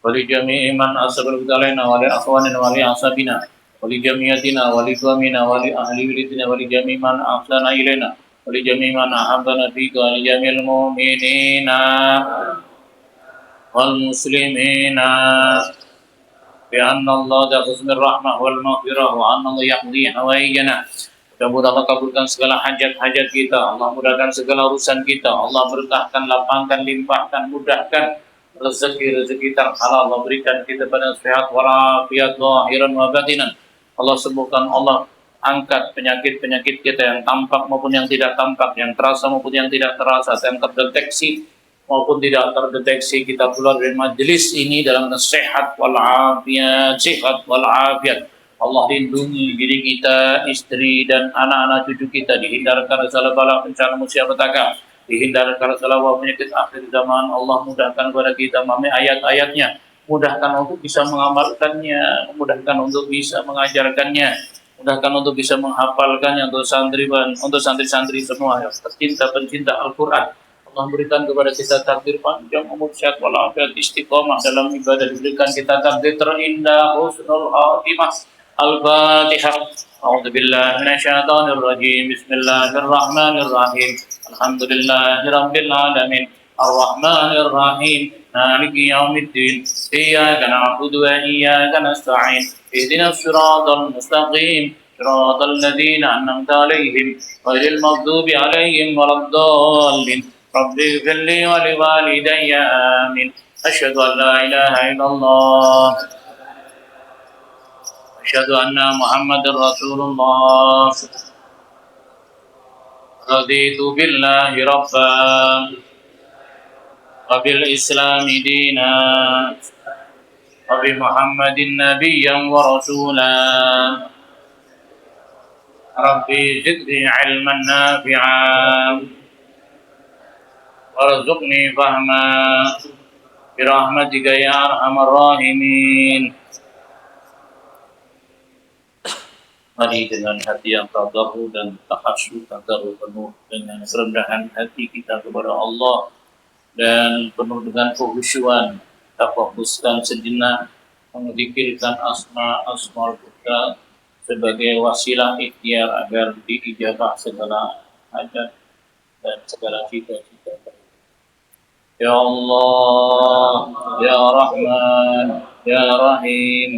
ولجميع من أسبق علينا ولأخواننا ولأصحابنا ولجميعنا ولقومنا ولأهل بلدنا ولجميع من أحسن إلينا ولجميع من أحبنا فيك ولجميع المؤمنين والمسلمين بأن الله ذا حسن الرحمة والمغفرة وأن الله يقضي حوائجنا. Mudah-mudahan Allah kabulkan segala hajat-hajat kita. Allah mudahkan segala urusan kita. Allah berkahkan, lapangkan, limpahkan, mudahkan rezeki-rezeki terhalal. Allah berikan kita pada sehat walafiat zahiran wa batinan. Allah sembuhkan, Allah angkat penyakit-penyakit kita yang tampak maupun yang tidak tampak, yang terasa maupun yang tidak terasa, yang terdeteksi maupun tidak terdeteksi. Kita keluar dari majelis ini dalam sehat walafiat, sehat walafiat. Allah lindungi diri kita, istri dan anak-anak cucu kita, dihindarkan dari segala bala bencana musibah, dihindarkan dari segala penyakit akhir zaman. Allah mudahkan kepada kita memahami ayat-ayatnya, mudahkan untuk bisa mengamalkannya, mudahkan untuk bisa mengajarkannya, mudahkan untuk bisa menghafalkannya untuk santri-santri semua yang tercinta pencinta Al-Quran. Allah berikan kepada kita takdir panjang, umur sehat walafiat, istiqomah dalam ibadah, diberikan kita takdir terindah, husnul khatimah. الفاتحة. أعوذ بالله من الشيطان الرجيم. بسم الله الرحمن الرحيم. الحمد لله رب العالمين الرحمن الرحيم مالك يوم الدين إياك نعبد وإياك نستعين اهدنا الصراط المستقيم صراط الذين أنعمت عليهم غير المغضوب عليهم ولا الضالين رب اغفر لي ولوالدي آمين. أشهد أن لا إله إلا الله أشهد أن محمد رسول الله. رضيت بالله ربا وبالإسلام دينا وبمحمد نبيا ورسولا. ربي زدني علما نافعا وارزقني فهما برحمتك يا أرحم الراحمين. Mari dengan hati yang tawadhu dan takhasyuk, tadarruf, penuh dengan kerendahan hati kita kepada Allah dan penuh dengan kekhusyuan, kita fokuskan sejenak menzikirkan asma-asmaul husna sebagai wasilah ikhtiar agar diijabah segala hajat dan segala cita-cita. Ya Allah, Ya Rahman, Ya Rahim,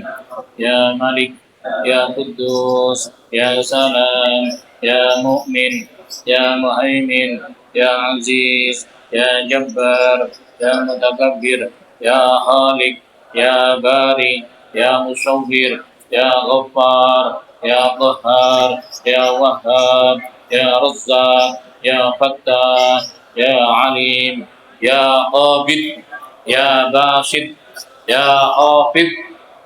Ya Malik, Ya Quddus, Ya Salam, Ya Mu'min, Ya Muhaimin, Ya Aziz, Ya Jabbar, Ya Mutakabbir, Ya Khaliq, Ya Bari, Ya Musawwir, Ya Ghaffar, Ya Qahhar, Ya Wahhab, Ya Razzaq, Ya Fattah, Ya Alim, Ya Qabid, Ya Basit, Ya Hafid,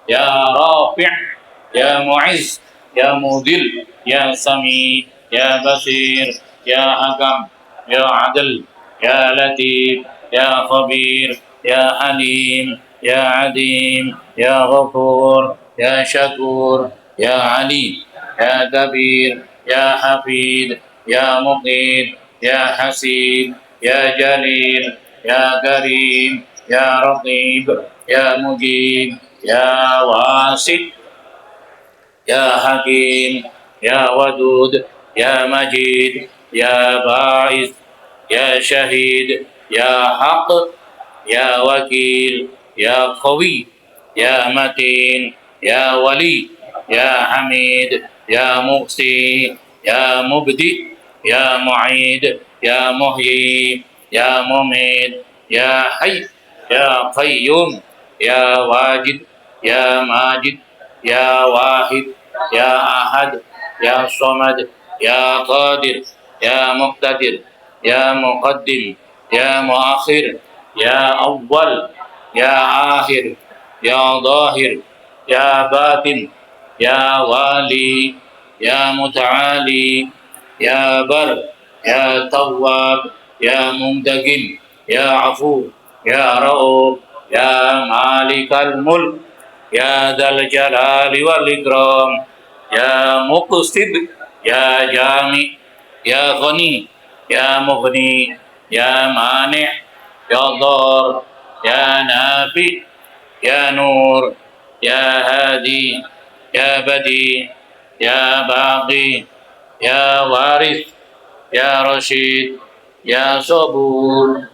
Ya Rafi', Ya Mu'izz, Ya Mudil, Ya Sami, Ya Basir, Ya Hakam, Ya Adil, Ya Latif, Ya Khabir, Ya Halim, Ya Adim, Ya Ghafur, Ya Syakur, Ya Ali, Ya Kabir, Ya Hafid, Ya Muqit, Ya Hasib, Ya Jalil, Ya Karim, Ya Raqib, Ya Mujib, Ya Wasid, Ya Hakim, Ya Wadud, Ya Majid, Ya Ba'is, Ya Syahid, Ya Haq, Ya Wakil, Ya Qawi, Ya Matin, Ya Wali, Ya Hamid, Ya Muqsi, Ya Mubdi, Ya Mu'id, Ya Muhyi, Ya Mumid, Ya Hayy, Ya Qayyum, Ya Wajid, Ya Majid, Ya Wahid, Ya Ahad, Ya Samad, Ya Qadir, Ya Muqtadir, Ya Muqaddim, Ya Muakhir, Ya Awwal, Ya Akhir, Ya Zahir, Ya Batin, Ya Wali, Ya Muta'ali, Ya Bar, Ya Tawwab, Ya Mumtaqim, Ya Afu, Ya Ra'uf, Ya Malikal Mulk, Ya Dzal Jalali wal Ikram, Ya Muqsid, Ya Jami, Ya Ghani, Ya Mughni, Ya Mani', Ya Dar, Ya Nafi, Ya Nur, Ya Hadi, Ya Badi, Ya Baqi, Ya Waris, Ya Rashid, Ya Sabur.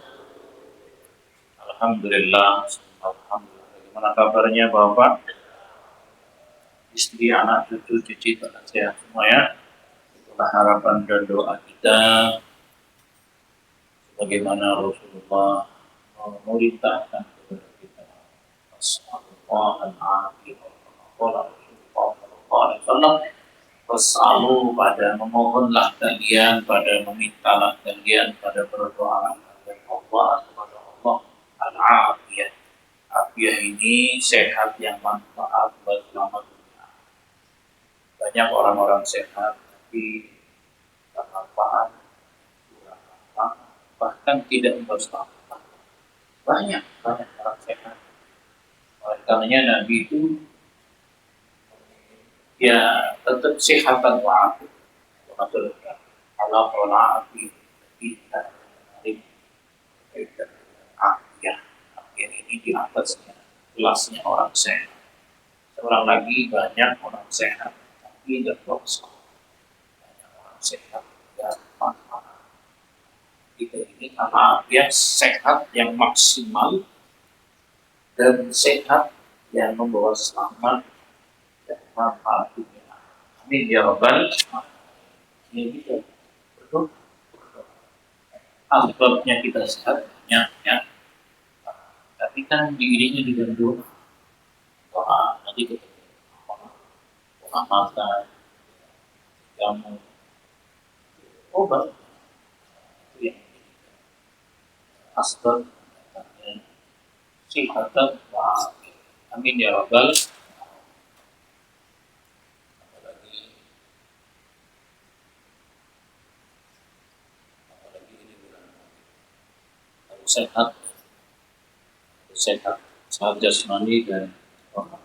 Alhamdulillah. Alhamdulillah. Bagaimana kabarnya Bapak, istri, anak, cucu, cici, sehat semua ya? Itulah harapan dan doa kita. Bagaimana Rasulullah memerintahkan kepada kita. Rasulullah al-Afiyah. Wasallu pada memohonlah kalian, pada memintalah kalian, pada berdoa kepada Allah kepada Allah al-Afiyah. Afiyah ini sehat yang manfaat buat selamat dunia. Banyak orang-orang sehat tapi tak manfaat, kurang manfaat, bahkan tidak bermanfaat. Banyak orang sehat. Oleh karenanya Nabi itu ya tetap sehat dan wa'afiat. Allah wa'afiat kita afiat. Afiat ini di atasnya kelasnya orang sehat. Seorang lagi banyak orang sehat tapi tidak berdosa. Banyak orang sehat tidak manfaat. Kita ini afiat sehat yang maksimal dan sehat yang membawa selamat dan manfaat dunia. Amin ya rabbal alamin. Ini betul. Asbabnya kita sehat banyak ya. Tapi kan diiringi dengan doa. Nanti kita doa makan, jamu, obat. Itu yang asbab sihatan wa amin ya rabbal. Apalagi ini bulan harus sehat, sehat jasmani dan rohani.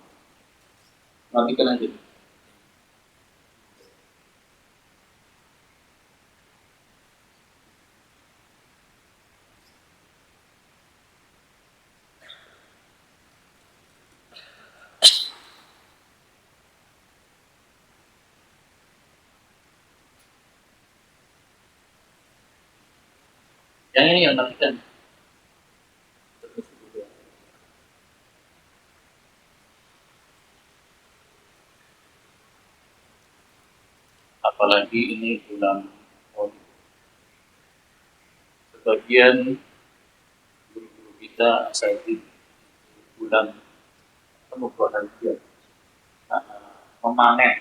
Matikan aja. Yang ini yang matikan. Apalagi ini bulan Maulid. Sebagian guru-guru kita asal di bulan penuh bahagia memanen.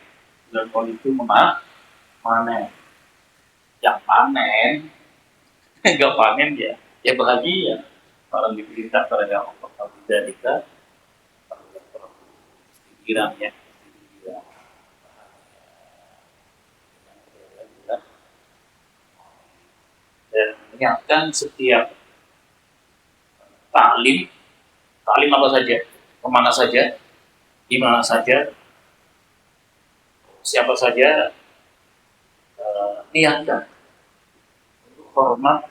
Bulan Maulid itu memanen. Yang panen nggak panen ya bahagia. Orang diperintah pada Allah tidak kita pikiran ya. Dan mengingatkan setiap taklim apa saja, kemana saja, di mana saja, siapa saja, niatkan untuk hormat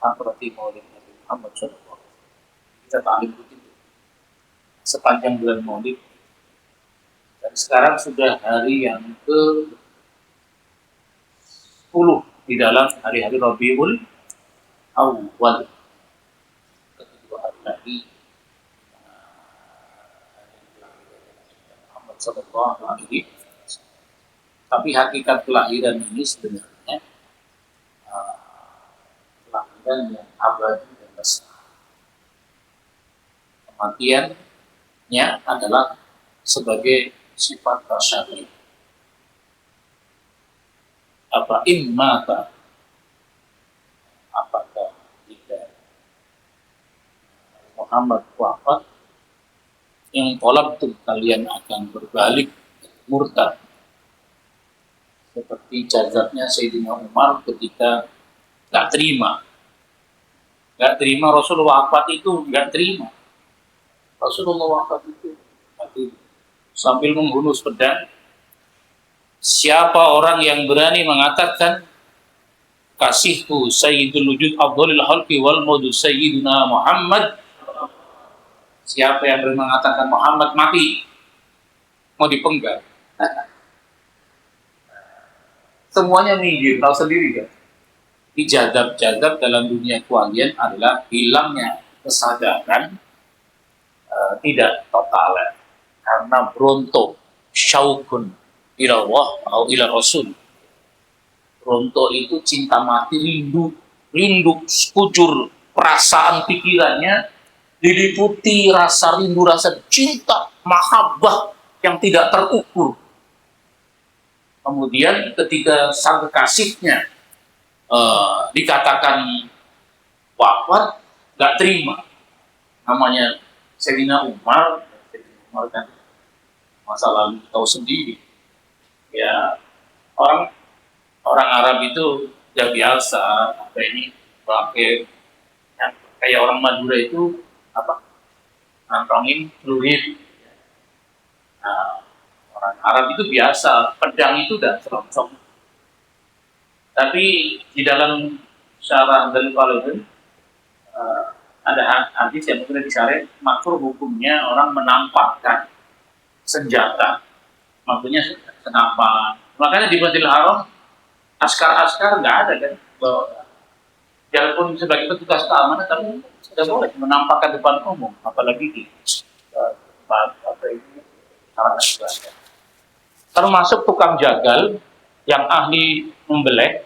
hadrati Maulid Nabi Muhammad SAW. Kita taklim rutin sepanjang bulan Maulid. Dan sekarang sudah hari yang ke-10 di dalam hari-hari Rabiul Awal. Kedua hari lagi Muhammad SAW. Tapi hakikat kelahiran ini sebenarnya kelahiran yang abadi dan lestari. Kematiannya adalah sebagai sifat tasyari. Apa immata, apakah jika Muhammad wafat, yang kolab tuh kalian akan berbalik murtad, seperti jazabnya Sayyidina Umar ketika gak terima Rasulullah wafat itu, gak terima Rasulullah wafat itu, sambil menghunus pedang. Siapa orang yang berani mengatakan kasihku sayyidul wujud afdhalil khalqi wal maudu sayyidina Muhammad, Siapa yang berani mengatakan Muhammad mati, mau dipenggal. Semuanya minggir, tahu sendiri kan. Dijadab-jadab dalam dunia kewalian adalah hilangnya kesadaran, tidak total, karena berontok, syaukun ilallah atau ila rasul. Ronto itu cinta mati, rindu sekujur perasaan pikirannya diliputi rasa rindu, rasa cinta, mahabbah yang tidak terukur. Kemudian ketika sang kekasihnya dikatakan wafat, nggak terima. Namanya Sayyidina Umar kan masa lalu tahu sendiri. Ya, orang Arab itu ya biasa, apa ini pakai ya, kayak orang Madura itu apa, nantongin celurit. Nah, orang Arab itu biasa, pedang itu udah selongsong. Tapi di dalam syarah dari Al-Qalbi ada hadis yang mungkin disyarat makruh hukumnya orang menampakkan senjata, maksudnya senapan. Makanya di Masjidil Haram askar nggak ada kan, walaupun sebagai petugas keamanan, tapi tidak boleh menampakkan depan umum, apalagi di tempat apa itu sarana ibadah. Termasuk tukang jagal yang ahli membeleh,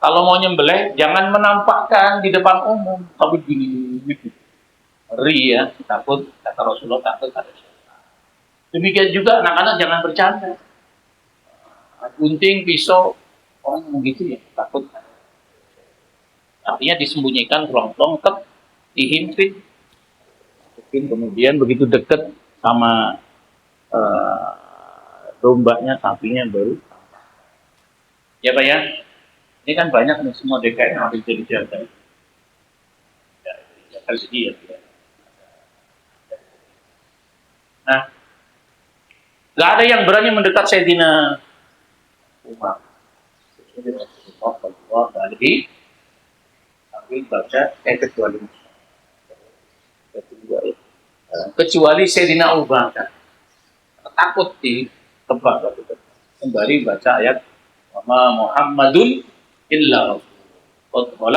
kalau mau nyembelih jangan menampakkan di depan umum, tapi gini gitu. Ngeri ya, takut kata Rasulullah, takut ada syaitan. Demikian juga anak-anak jangan bercanda. Gunting, pisau, orang begitu ya, takut. Artinya disembunyikan pelong-pelong, dihimpit. Kemudian begitu dekat sama dombanya, sapinya baru. Ya Pak ya, ini kan banyak nih semua DKI yang harus jadi jaga. Jaga segi ya. Nah, nggak ada yang berani mendekat Sayyidina Umar. Tapi baca kecuali Sayyidina Abu Bakar takut di tempat itu. Kembali baca ayat Muhammadun illa rasul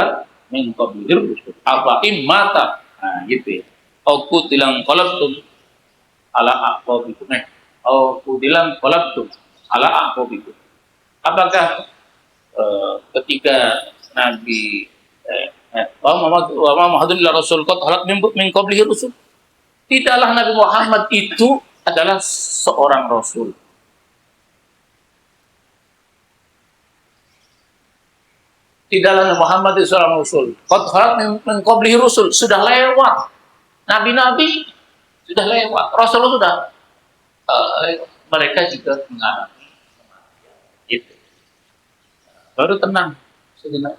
min qablihir rusul apa mata. Nah gitu ya. Aku bilang qalabtum ala aqabikum. Aku bilang qalabtum ala aqabikum. Apakah ketika Nabi Muhammadun illa rasul qad khalat min qablihir rusul, tidaklah Nabi Muhammad itu adalah seorang rasul. Tidaklah Nabi Muhammad itu seorang rasul. Qad khalat min qablihi rusul, sudah lewat. Nabi-nabi sudah lewat. Rasulullah sudah mereka juga mengalami itu. Baru tenang sejenak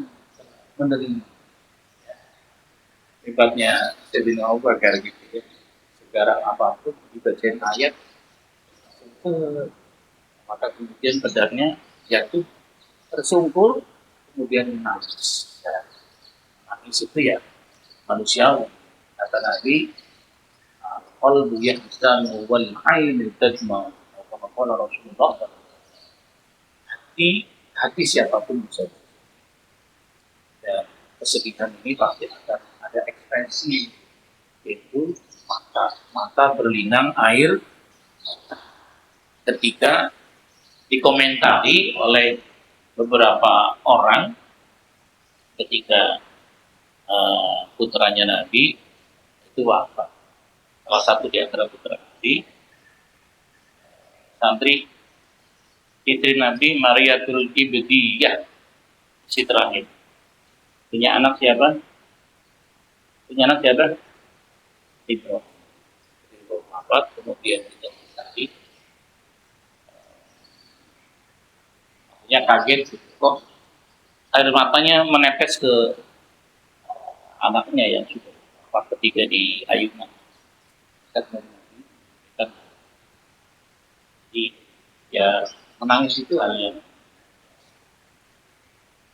menerima. Hebatnya Sayyidina Abu Bakar gitu ya. Sekarang apapun dibacain ayat, maka kemudian pedangnya jatuh tersungkur, kemudian nangis. Nangis itu ya manusiawi. Kata Nabi, qalbu yahzanu wal ainu tadma. Kama qala Rasulullah, hati siapapun bisa. Dan kesedihan ini pasti akan ada ekspresi, yaitu mata berlinang air ketika dikomentari oleh beberapa orang ketika putranya Nabi itu wafat. Salah satu di antara putra Nabi, santri istri Nabi Mariatul Ibdiyah, si terakhir. Punya anak siapa? Ibrahim. Wafat, kemudian kita tadi kaget gitu. Kok air matanya menetes ke anaknya yang sudah wafat ketika di ayunan. Jadi ya menangis itu hanya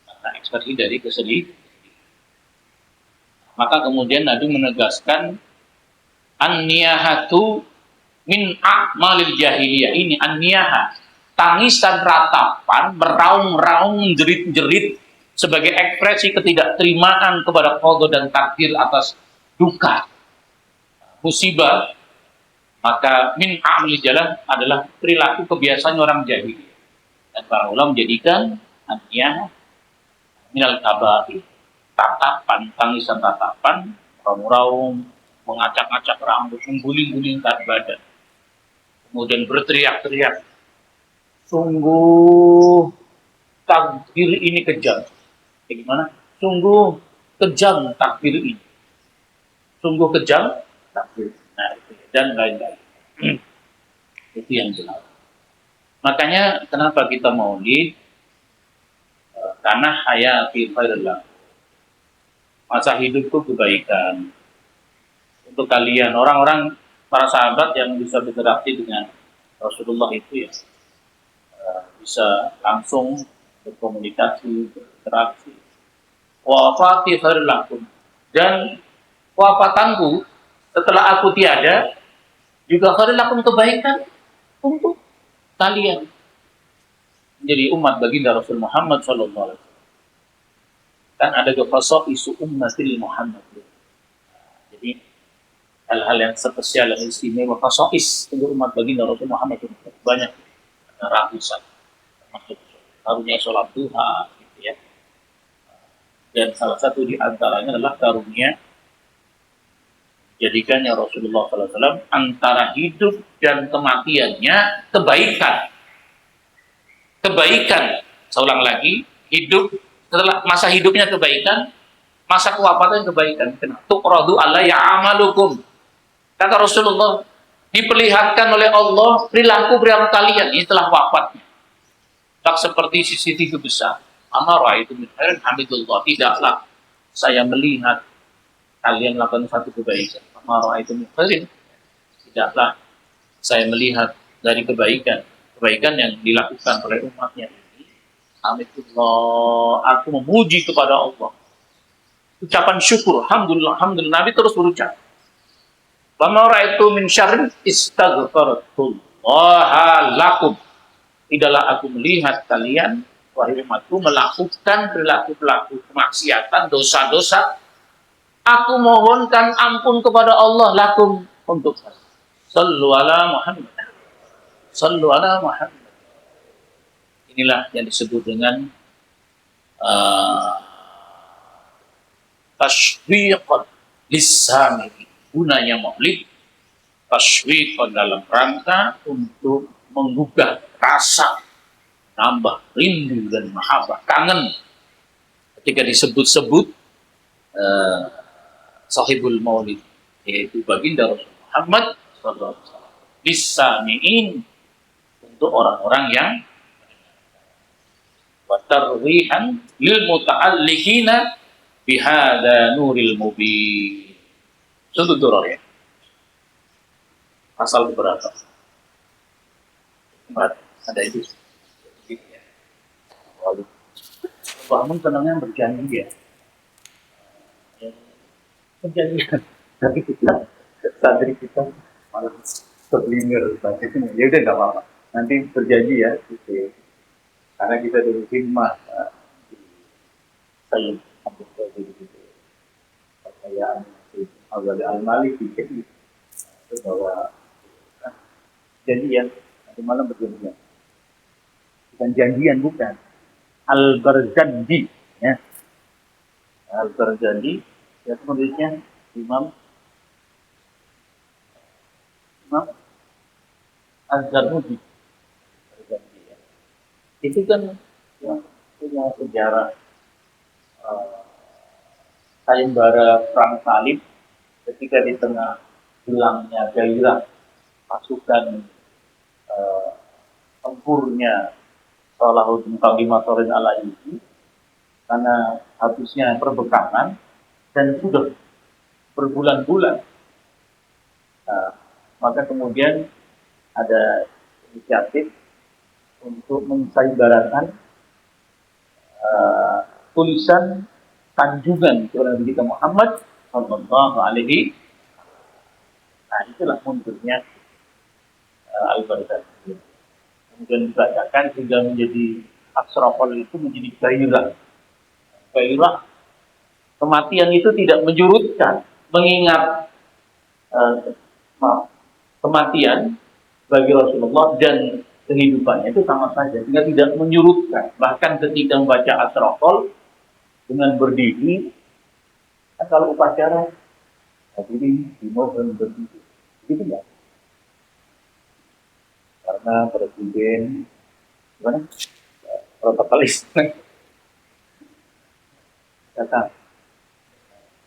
karena ekspresi dari kesedihan. Maka kemudian Nabi menegaskan An-niyahatu min a'malil jahiliyah. Ini an-niyahah, tangisan ratapan, meraung-raung, menjerit-jerit sebagai ekspresi ketidakterimaan kepada qada dan takdir atas duka, musibah. Maka min a'malil jalan adalah perilaku kebiasaan orang jahiliyah. Dan para ulama menjadikan an-niyahah minal kabair, tatapan, tangisan tatapan, raung-raung, mengacak-acak rambut, mengguling-gulingkan badan, kemudian berteriak-teriak, sungguh takdir ini kejam. Bagaimana? Sungguh kejam takdir ini. Sungguh kejam takdir. Nah, itu ya. Dan lain-lain. Itu yang jelas. Makanya kenapa kita maulid? Karena hayati khairullah. Masa hidupku kebaikan. Untuk kalian, orang-orang, para sahabat yang bisa berinteraksi dengan Rasulullah itu ya, bisa langsung berkomunikasi, berinteraksi. Wafati khairul lakum. Dan wafatanku setelah aku tiada juga khairul lakum, kebaikan untuk kalian. Menjadi umat baginda Rasul Muhammad sallallahu alaihi wasallam. Kan ada gefasok isu ummatil Muhammad. Jadi hal-hal yang spesial, yang istimewa, fasois untuk umat baginda Rasul Muhammad itu banyak, ratusan, termasuk karunia sholat duha, gitu ya. Dan salah satu di antaranya adalah karunia jadikannya Rasulullah SAW antara hidup dan kematiannya kebaikan. Kebaikan, saya ulang lagi, hidup setelah masa hidupnya kebaikan, masa kewafatan kebaikan. Tuqradu alla ya'amalukum. Kata Rasulullah, diperlihatkan oleh Allah perilaku kalian ini setelah wafatnya. Tak seperti CCTV besar. Amara itu min khairin hamidullah. Tidaklah saya melihat kalian melakukan satu kebaikan. Amara itu min khairin. Tidaklah saya melihat dari kebaikan yang dilakukan oleh umatnya ini. Hamidullah. Aku memuji kepada Allah. Ucapan syukur. Alhamdulillah. Alhamdulillah. Nabi terus berucap. Wama ra'aitu min syarrin istaghfartullaha lakum. Tidaklah aku melihat kalian, wahai umatku, melakukan perilaku-perilaku kemaksiatan, dosa-dosa. Aku mohonkan ampun kepada Allah lakum, untuk kalian. Sallu ala Muhammad. Sallu ala Muhammad. Inilah yang disebut dengan tashwiqan lis-sami'in. Gunanya maulid tashwiqan dalam rangka untuk menggugah rasa, nambah rindu dan mahabbah, kangen ketika disebut-sebut sahibul maulid, yaitu baginda Rasul Muhammad sallallahu alaihi wasallam. Bisami'in, untuk orang-orang yang wa tarwihan lil muta'alliqina bihada nuril mubin. Sudut duror ya. Pasal beberapa. Ada itu. Lalu bangun tenangnya berjanji ya. Perjanjian. Tapi kita santri kita malah terlinger bacanya. Ya udah nggak apa-apa. Nanti berjanji ya. Gitu. Karena kita dulu hikmah saya ambil dari percayaan Al-Ghazali Al-Maliki itu bahwa janjian nanti malam berjanjian, bukan janjian, bukan Al-Barzanji ya. Al-Barzanji ya, penulisnya Imam Az-Zarnuji. Itu kan yang punya sejarah sayembara perang salib ketika di tengah hilangnya gairah pasukan tempurnya Salahuddin Qabimasorin Al-Ayyubi karena habisnya perbekalan dan sudah berbulan-bulan. Maka kemudian ada inisiatif untuk mensayembarakan tulisan sanjungan kepada Nabi kita Muhammad sallallahu alaihi. Nah, Nah, itulah mundurnya Al-Barzanji. Kemudian dibacakan sehingga menjadi asrafal itu menjadi gairah. Gairah kematian itu tidak menjurutkan, mengingat kematian bagi Rasulullah dan kehidupannya itu sama saja, sehingga tidak menyurutkan. Bahkan ketika membaca asrafal dengan berdiri, kan kalau upacara hadirin dimohon berdiri, gitu ya. Karena presiden gimana protokolis kata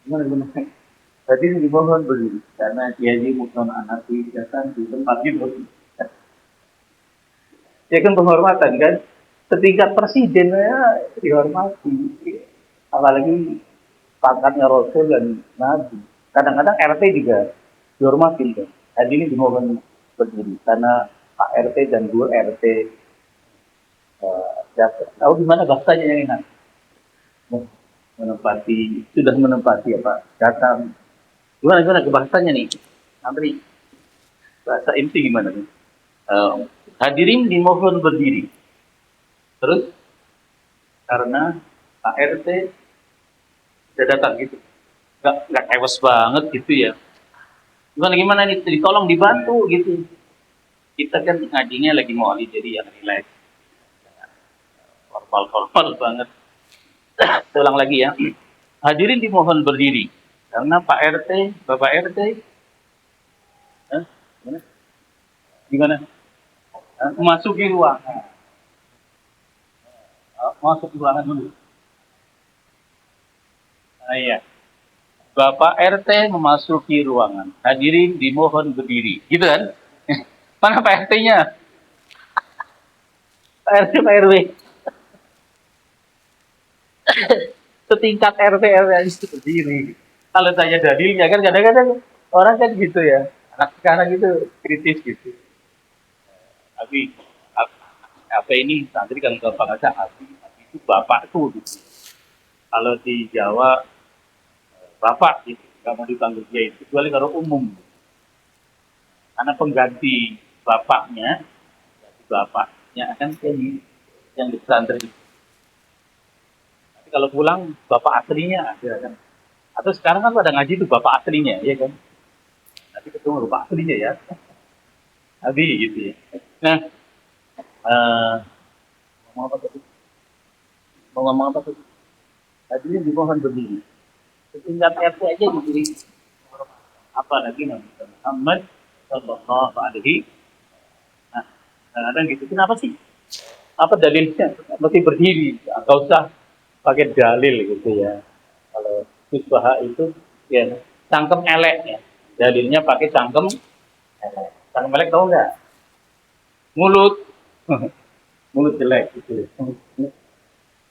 gimana hadirin dimohon berdiri karena Kiai Muknon Anafi datang di tempat itu. Ya kan penghormatan kan, setingkat presiden ya dihormati, apalagi pangkatnya Rasul dan Nabi. Kadang-kadang RT juga dihormati kan. Hadirin dimohon berdiri karena Pak RT dan Bu RT tahu gimana bahasanya yang enak, sudah menempati apa datang gimana ke bahasanya nih Andri, bahasa inti gimana nih? Hadirin dimohon berdiri terus karena Pak RT sudah datang gitu, nggak kewes banget gitu ya, gimana nih, tolong dibantu gitu. Kita kan ngajinya lagi mau jadi yang relax, formal banget. Ulang lagi ya. Hadirin dimohon berdiri karena Pak RT, Bapak RT, gimana? Memasuki ruangan. Masuk ruangan dulu. Iya. Bapak RT memasuki ruangan. Hadirin dimohon berdiri. Gitu kan? Mana Pak RT-nya? Pak RT, Pak RW. Setingkat RT itu berdiri. Kalau tanya dalilnya kan kadang-kadang orang kan gitu ya. Anak sekarang itu kritis gitu. Tapi apa ini santri kan gampang aja abi itu bapakku gitu. Kalau di Jawa bapak gitu, nggak mau dipanggil dia itu kecuali kalau umum. Karena pengganti bapaknya akan jadi yang di pesantren. Tapi kalau pulang bapak aslinya ada kan. Atau sekarang kan pada ngaji itu bapak aslinya, ya kan? Nanti ketemu bapak aslinya ya. Abi gitu ya. Nah, mau apa tadi? Mau ngomong apa tadi? Tadinya dimohon berdiri. Setingkat RT aja diberi apa lagi Nabi Muhammad Sallallahu Alaihi. Nah, kadang gitu. Kenapa sih? Apa dalilnya? Mesti berdiri. Nggak usah pakai dalil gitu ya. Kalau Kusbaha itu ya cangkem elek ya. Dalilnya pakai cangkem elek. Cangkem elek tahu nggak? Mulut. Mulut jelek gitu.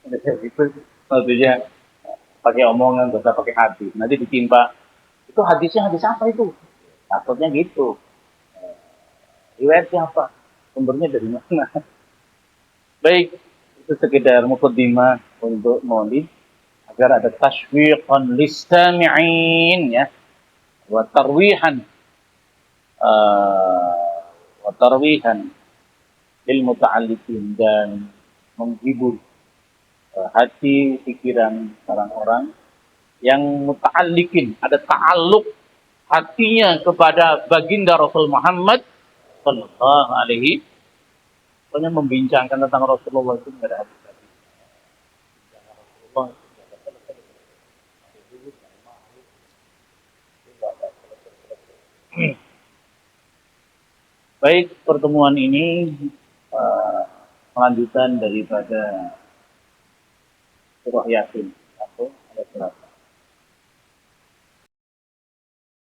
Itu maksudnya pakai omongan, gak usah pakai hati. Nanti ditimpa. Itu hadisnya hadis apa itu? Takutnya gitu. Riwayatnya apa? Sumbernya dari mana? Baik, itu sekedar mukaddimah untuk maulid agar ada tashwiqan listami'in ya, wa tarwihan lil muta'alliqin dan menghibur hati pikiran orang-orang yang muta'alliqin, ada ta'alluq hatinya kepada baginda Rasul Muhammad sallallahu alaihi. Pokoknya membincangkan tentang Rasulullah itu tidak ada habis-habis. Baik, pertemuan ini lanjutan daripada surah Yasin atau ada surat